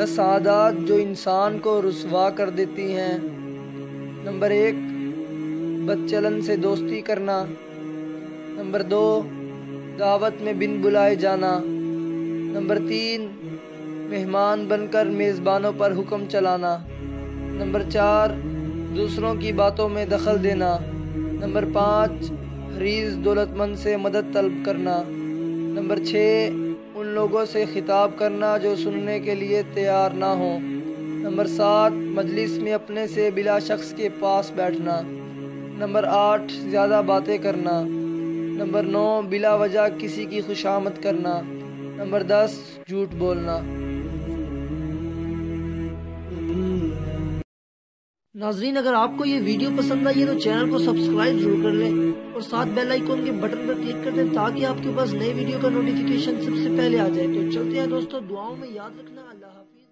10 عادات جو انسان کو رسوا کر دیتی ہیں۔ نمبر 1، بد چلن سے دوستی کرنا۔ نمبر 2، دعوت میں بن بلائے جانا۔ نمبر 3، مہمان بن کر میزبانوں پر حکم چلانا۔ نمبر 4، دوسروں کی باتوں میں دخل دینا۔ نمبر 5، حریص دولت مند سے مدد طلب کرنا۔ نمبر 6، ان لوگوں سے خطاب کرنا جو سننے کے لیے تیار نہ ہوں۔ نمبر 7، مجلس میں اپنے سے بلا شخص کے پاس بیٹھنا۔ نمبر 8، زیادہ باتیں کرنا۔ نمبر 9، بلا وجہ کسی کی خوشامد کرنا۔ نمبر 10، جھوٹ بولنا۔ ناظرین، اگر آپ کو یہ ویڈیو پسند آئی ہے تو چینل کو سبسکرائب ضرور کر لیں اور ساتھ بیل آئیکن کے بٹن پر کلک کر دیں تاکہ آپ کے پاس نئے ویڈیو کا نوٹیفیکیشن سب سے پہلے آ جائے۔ تو چلتے ہیں دوستو، دعاؤں میں یاد رکھنا۔ اللہ حافظ۔